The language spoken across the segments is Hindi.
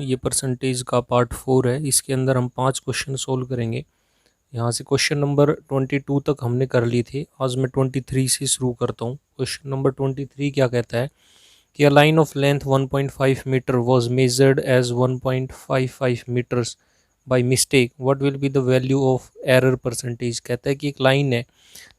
ये परसेंटेज का पार्ट 4 है। इसके अंदर हम 5 क्वेश्चन सोल्व करेंगे। यहाँ से क्वेश्चन नंबर 22 तक हमने कर ली थी। आज मैं 23 से शुरू करता हूँ। क्वेश्चन नंबर 23 क्या कहता है कि a line of length 1.5 metre was measured as 1.55 metres by mistake, what will be the value of error percentage. कहता है कि एक लाइन है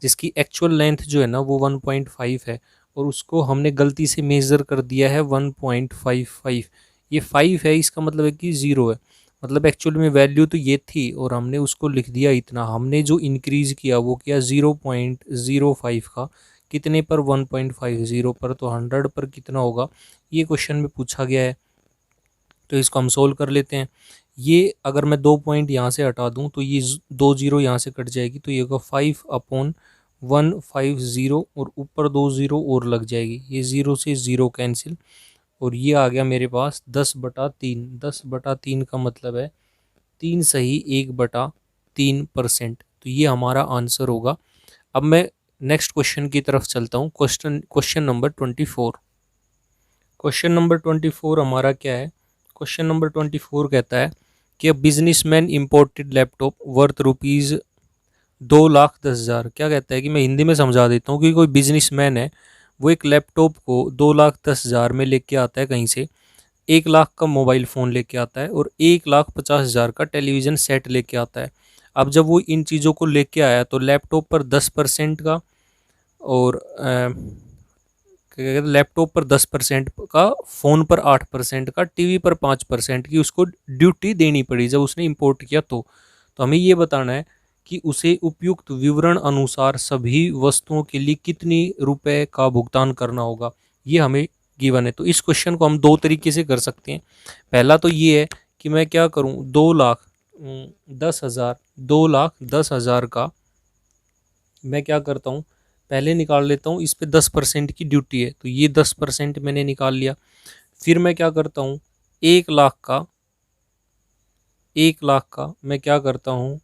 जिसकी एक्चुअल लेंथ जो है ना वो 1.5 है और उसको हमने गलती से मेज़र कर दिया है 1.55। ये 5 है, इसका मतलब है कि 0 है। मतलब एक्चुअल में वैल्यू तो ये थी और हमने उसको लिख दिया इतना। हमने जो इंक्रीज़ किया वो किया 0.05 का, कितने पर 1.50 पर, तो 100 पर कितना होगा ये क्वेश्चन में पूछा गया है। तो इसको हम सोल्व कर लेते हैं। ये अगर मैं 2 पॉइंट यहाँ से हटा दूँ तो ये 2 0 यहाँ से कट जाएगी, तो ये होगा 5/150 और ऊपर 2 0 और लग जाएगी। ये 0 से 0 कैंसिल और ये आ गया मेरे पास 10/3। 10/3 का मतलब है 3 सही 1/3%। तो ये हमारा आंसर होगा। अब मैं नेक्स्ट क्वेश्चन की तरफ चलता हूँ। Question number 24। क्वेश्चन नंबर 24 हमारा क्या है? क्वेश्चन नंबर 24 कहता है कि businessman imported laptop worth rupees 2,10,000। क्या कहता है कि मैं हिंदी में समझा देता हूँ कि कोई बिजनेसमैन है, वो एक लैपटॉप को 2,10,000 में लेके आता है कहीं से, 1,00,000 का मोबाइल फ़ोन लेके आता है और 1,50,000 का टेलीविज़न सेट लेके आता है। अब जब वो इन चीज़ों को लेके आया तो लैपटॉप पर 10% का और लैपटॉप पर 10% का, फ़ोन पर 8% का, टीवी पर 5% की उसको ड्यूटी देनी पड़ी जब उसने इंपोर्ट किया। तो हमें ये बताना है कि उसे उपयुक्त विवरण अनुसार सभी वस्तुओं के लिए कितनी रुपए का भुगतान करना होगा, ये हमें गिवन है। तो इस क्वेश्चन को हम 2 तरीके से कर सकते हैं। पहला तो ये है कि मैं क्या करूं, 2,10,000 2,10,000 का मैं क्या करता हूँ, पहले निकाल लेता हूँ। इस पे 10% की ड्यूटी है तो ये 10% मैंने निकाल लिया। फिर मैं क्या करता हूँ, 1,00,000 का मैं क्या करता हूँ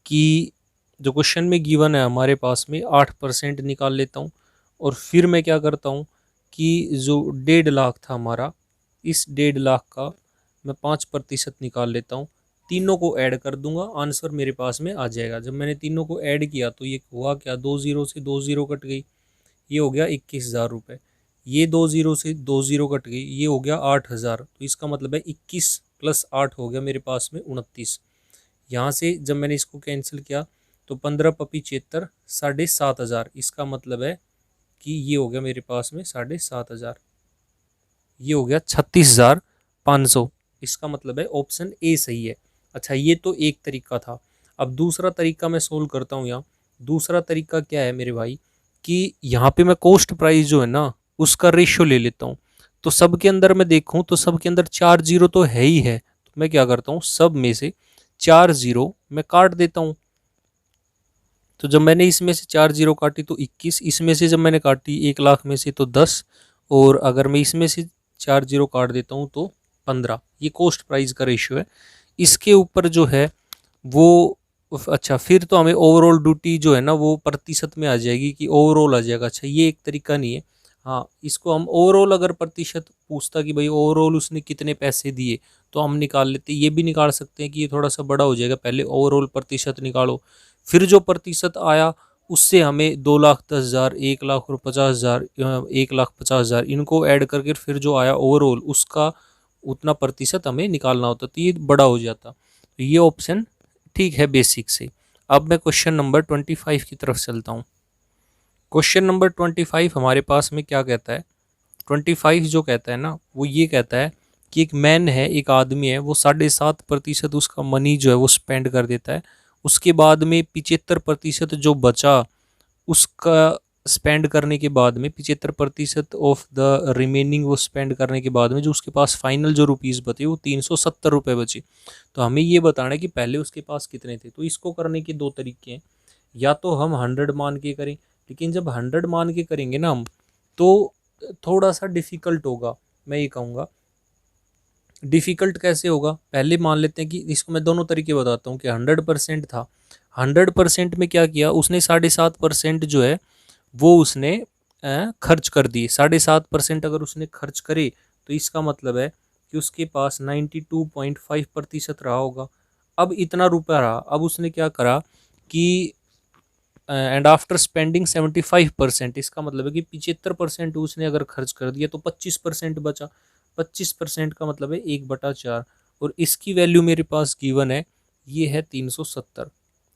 कि जो क्वेश्चन में गिवन है हमारे पास में 8% निकाल लेता हूँ। और फिर मैं क्या करता हूँ कि जो 1,50,000 था हमारा, इस 1,50,000 का मैं 5% निकाल लेता हूँ। तीनों को ऐड कर दूंगा, आंसर मेरे पास में आ जाएगा। जब मैंने तीनों को ऐड किया तो ये हुआ क्या, 2 0 से 2 0 कट गई, ये हो गया 21,000 रुपये। ये 2 0 से 2 0 कट गई, ये हो गया 8,000। तो इसका मतलब है 21 + 8 हो गया मेरे पास में 29। यहाँ से जब मैंने इसको कैंसिल किया तो 15 पपी 76 7,500। इसका मतलब है कि ये हो गया मेरे पास में 7,500, ये हो गया 36,500। इसका मतलब है ऑप्शन ए सही है। अच्छा, ये तो एक तरीका था। अब दूसरा तरीका मैं सोल्व करता हूँ यहाँ। दूसरा तरीका क्या है मेरे भाई कि यहाँ पे मैं कॉस्ट प्राइस जो है ना उसका रेशियो ले लेता हूँ। तो सब के अंदर मैं देखूँ तो सब के अंदर 4 0 तो है ही है। तो मैं क्या करता हूँ, सब में से 4 0 मैं काट देता हूँ। तो जब मैंने इसमें से 4 0 काटी तो 21, इसमें से जब मैंने काटी 1,00,000 में से तो 10, और अगर मैं इसमें से 4 0 काट देता हूँ तो 15। ये कॉस्ट प्राइस का रेशियो है। इसके ऊपर जो है वो अच्छा, फिर तो हमें ओवरऑल ड्यूटी जो है ना वो प्रतिशत में आ जाएगी कि ओवरऑल आ जाएगा। अच्छा, ये एक तरीका नहीं है। हाँ, इसको हम ओवरऑल अगर प्रतिशत पूछता कि भाई ओवरऑल उसने कितने पैसे दिए तो हम निकाल लेते। ये भी निकाल सकते हैं कि ये थोड़ा सा बड़ा हो जाएगा, पहले ओवरऑल प्रतिशत निकालो, फिर जो प्रतिशत आया उससे हमें 2,10,000, 1,00,000 और 50,000, 1,50,000 इनको ऐड करके फिर जो आया ओवरऑल उसका उतना प्रतिशत हमें निकालना होता, तो ये बड़ा हो जाता। तो ये ऑप्शन ठीक है बेसिक से। अब मैं क्वेश्चन नंबर 25 की तरफ चलता हूँ। क्वेश्चन नंबर 25 हमारे पास में क्या कहता है? 25 जो कहता है ना वो ये कहता है कि एक मैन है, एक आदमी है, वो 7.5% उसका मनी जो है वो स्पेंड कर देता है। उसके बाद में 75% जो बचा उसका स्पेंड करने के बाद में 75% ऑफ द रिमेनिंग वो स्पेंड करने के बाद में जो उसके पास फाइनल जो रुपीज़ बचे वो 370 रुपये बचे। तो हमें ये बताना है कि पहले उसके पास कितने थे। तो इसको करने के 2 तरीके हैं। या तो हम 100 मान के करें, लेकिन जब 100 मान के करेंगे ना हम तो थोड़ा सा डिफ़िकल्ट होगा। मैं ये कहूँगा डिफ़िकल्ट कैसे होगा, पहले मान लेते हैं कि इसको मैं दोनों तरीके बताता हूँ कि 100% था। 100% में क्या किया उसने, 7.5% जो है वो उसने खर्च कर दिए। 7.5% अगर उसने खर्च करे तो इसका मतलब है कि कि उसके पास 92.5% रहा होगा। अब इतना रुपया रहा, अब उसने क्या करा कि एंड आफ्टर स्पेंडिंग 75%, इसका मतलब है कि 75% उसने अगर खर्च कर दिया तो 25% बचा। 25% का मतलब है 1/4, और इसकी वैल्यू मेरे पास गिवन है, ये है 370।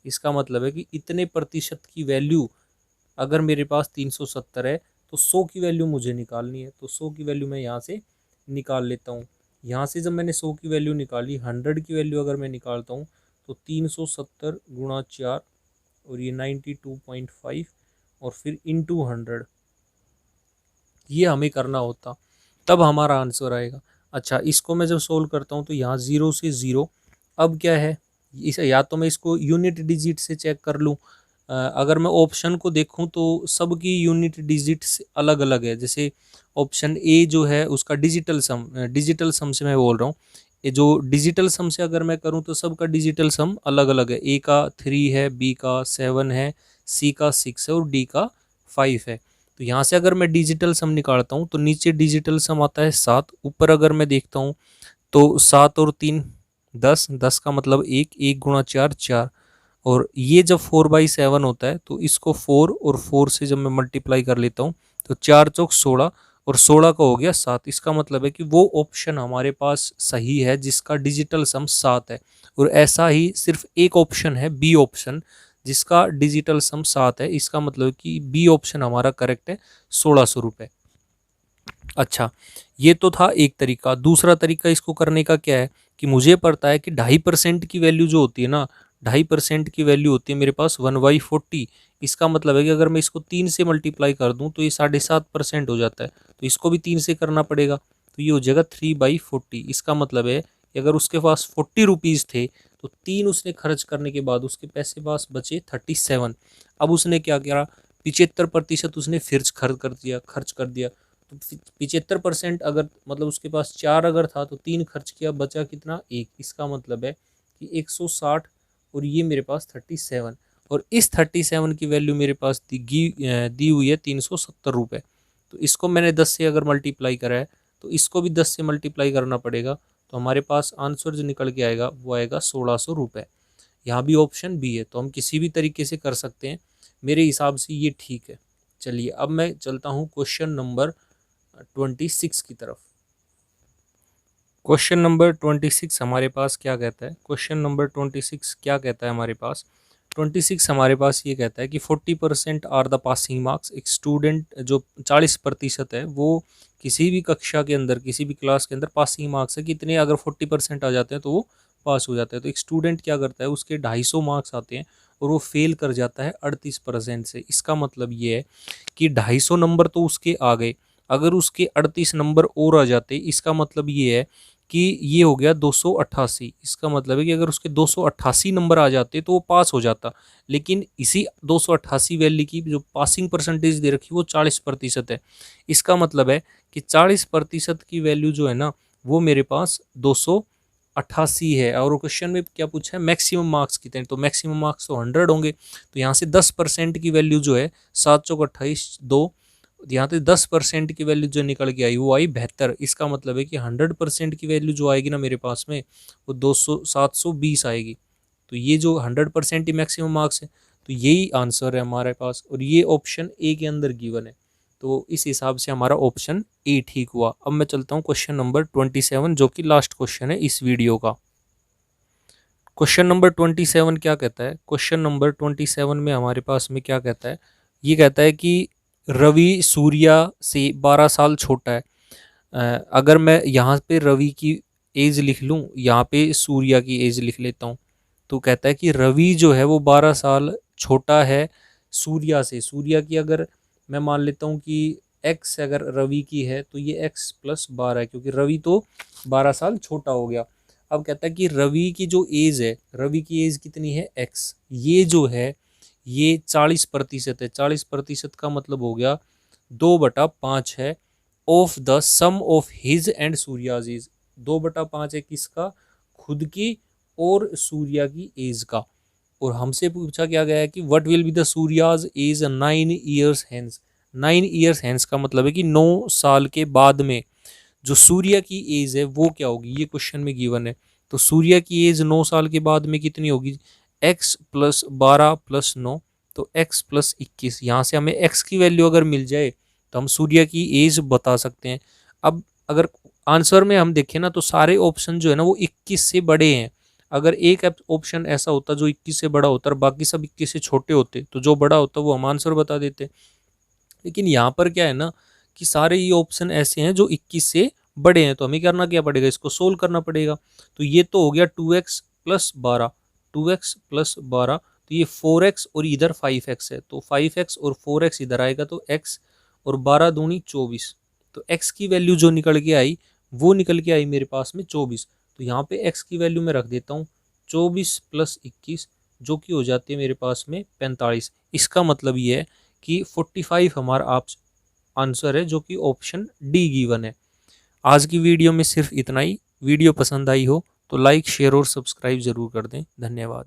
इसका मतलब है कि इतने प्रतिशत की वैल्यू अगर मेरे पास 370 है तो 100 की वैल्यू मुझे निकालनी है। तो 100 की वैल्यू मैं यहाँ से निकाल लेता हूँ। यहाँ से जब मैंने 100 की वैल्यू निकाली, 100 की वैल्यू अगर मैं निकालता हूँ तो 370 गुणा 4 और ये 92.5 और फिर इंटू 100, ये हमें करना होता, तब हमारा आंसर आएगा। अच्छा, इसको मैं जब सोल्व करता हूँ तो यहाँ 0 से 0, अब क्या है, इस या तो मैं इसको यूनिट डिजिट से चेक कर लूँ। अगर मैं ऑप्शन को देखूं तो सबकी यूनिट डिजिट्स अलग अलग है। जैसे ऑप्शन ए जो है उसका डिजिटल सम से मैं बोल रहा हूँ, ये जो डिजिटल सम से अगर मैं करूँ तो सबका डिजिटल सम अलग अलग है। ए का 3 है, बी का 7 है, सी का 6 है और डी का 5 है। तो यहाँ से अगर मैं डिजिटल सम निकालता हूँ तो नीचे डिजिटल सम आता है 7, ऊपर अगर मैं देखता हूँ तो 7 और 3 10, 10 का मतलब 1, 1 गुणा 4 4, और ये जब 4/7 होता है तो इसको 4 और 4 से जब मैं मल्टीप्लाई कर लेता हूँ तो 4 चौक 16 और 16 का हो गया 7। इसका मतलब है कि वो ऑप्शन हमारे पास सही है जिसका डिजिटल सम 7 है। और ऐसा ही सिर्फ एक ऑप्शन है, बी ऑप्शन, जिसका डिजिटल सम 7 है। इसका मतलब कि बी ऑप्शन हमारा करेक्ट है, 1600 रुपये। अच्छा, ये तो था एक तरीका। दूसरा तरीका इसको करने का क्या है कि मुझे पता है कि 2.5% की वैल्यू जो होती है ना, 2.5% की वैल्यू होती है मेरे पास 1/40। इसका मतलब है कि अगर मैं इसको 3 से मल्टीप्लाई कर दूं तो ये 7.5% हो जाता है, तो इसको भी 3 से करना पड़ेगा, तो ये हो जाएगा 3/40। इसका मतलब है कि अगर उसके पास 40 रुपीज़ थे तो 3 उसने खर्च करने के बाद उसके पैसे पास बचे 37। अब उसने क्या किया, 75% उसने फिर खर्च कर दिया। तो 75% अगर मतलब उसके पास 4 अगर था तो 3 खर्च किया, बचा कितना, 1। इसका मतलब है कि 160 और ये मेरे पास 37, और इस 37 की वैल्यू मेरे पास दी हुई है 370 रुपये। तो इसको मैंने 10 से अगर मल्टीप्लाई करा है तो इसको भी 10 से मल्टीप्लाई करना पड़ेगा। तो हमारे पास आंसर जो निकल के आएगा वो आएगा 1600 रुपये। यहाँ भी ऑप्शन बी है, तो हम किसी भी तरीके से कर सकते हैं, मेरे हिसाब से ये ठीक है। चलिए अब मैं चलता हूँ क्वेश्चन नंबर 26 की तरफ। क्वेश्चन नंबर 26 हमारे पास क्या कहता है, क्वेश्चन नंबर 26 क्या कहता है हमारे पास, 26 हमारे पास ये कहता है कि 40% आर द पासिंग मार्क्स। एक स्टूडेंट जो 40% है वो किसी भी कक्षा के अंदर, किसी भी क्लास के अंदर पासिंग मार्क्स है कितने, अगर 40% आ जाते हैं तो वो पास हो जाता है। तो एक स्टूडेंट क्या करता है, उसके 250 मार्क्स आते हैं और वो फेल कर जाता है 38% से। इसका मतलब ये है कि 250 नंबर तो उसके आ गए, अगर उसके 38 नंबर और आ जाते, इसका मतलब ये है कि ये हो गया 288। इसका मतलब है कि अगर उसके 288 नंबर आ जाते तो वो पास हो जाता। लेकिन इसी 288 वैल्यू की जो पासिंग परसेंटेज दे रखी वो 40% है। इसका मतलब है कि 40% की वैल्यू जो है ना वो मेरे पास 288 है। और क्वेश्चन में क्या पूछा है, मैक्सिमम मार्क्स कितने, तो मैक्सिमम मार्क्स तो 100 होंगे। तो यहाँ से 10% की वैल्यू जो है 7 चौक 28 2, यहाँ पे 10% की वैल्यू जो निकल के आई वो आई 72। इसका मतलब है कि 100% की वैल्यू जो आएगी ना मेरे पास में वो 720 आएगी। तो ये जो 100% ही मैक्सिमम मार्क्स है, तो यही आंसर है हमारे पास, और ये ऑप्शन ए के अंदर गिवन है। तो इस हिसाब से हमारा ऑप्शन ए ठीक हुआ। अब मैं चलता हूँ क्वेश्चन नंबर 27 जो कि लास्ट क्वेश्चन है इस वीडियो का। क्वेश्चन नंबर 27 क्या कहता है, क्वेश्चन नंबर 27 में हमारे पास में क्या कहता है, ये कहता है कि रवि सूर्या से 12 साल छोटा है। अगर मैं यहाँ पे रवि की एज लिख लूँ, यहाँ पे सूर्या की एज लिख लेता हूँ, तो कहता है कि रवि जो है वो 12 साल छोटा है सूर्या से। सूर्या की अगर मैं मान लेता हूँ कि एक्स अगर रवि की है तो ये एक्स प्लस 12 है, क्योंकि रवि तो 12 साल छोटा हो गया। अब कहता है कि रवि की जो एज है, रवि की एज कितनी है, एक्स, ये जो है ये 40% है। 40% का मतलब हो गया 2/5 है of the sum of his and Surya's age. 2/5 है किसका, खुद की और सूर्या की एज का। और हमसे पूछा क्या गया है कि what will be the Surya's age 9 years hence. 9 years hence का मतलब है कि 9 साल के बाद में। जो सूर्य की एज है वो क्या होगी, ये क्वेश्चन में गिवन है। तो सूर्य की एज 9 साल के बाद में कितनी होगी, x प्लस 12 प्लस 9, तो x प्लस 21। यहाँ से हमें x की वैल्यू अगर मिल जाए तो हम सूर्य की एज बता सकते हैं। अब अगर आंसर में हम देखें ना तो सारे ऑप्शन जो है ना वो 21 से बड़े हैं। अगर एक ऑप्शन ऐसा होता जो 21 से बड़ा होता और बाकी सब 21 से छोटे होते तो जो बड़ा होता वो हम आंसर बता देते। लेकिन यहाँ पर क्या है ना कि सारे ये ऑप्शन ऐसे हैं जो 21 से बड़े हैं, तो हमें करना क्या पड़ेगा, इसको सोल्व करना पड़ेगा। तो ये तो हो गया 2x प्लस 12, 2x प्लस 12, तो ये 4x और इधर 5x है, तो 5x और 4x इधर आएगा, तो x और 12 दूनी 24। तो x की वैल्यू जो निकल के आई वो निकल के आई मेरे पास में 24। तो यहाँ पे x की वैल्यू मैं रख देता हूँ 24 प्लस 21, जो कि हो जाती है मेरे पास में 45। इसका मतलब ये है कि 45 हमारा आप आंसर है, जो कि ऑप्शन डी गिवन है। आज की वीडियो में सिर्फ इतना ही। वीडियो पसंद आई हो तो लाइक शेयर और सब्सक्राइब जरूर कर दें। धन्यवाद।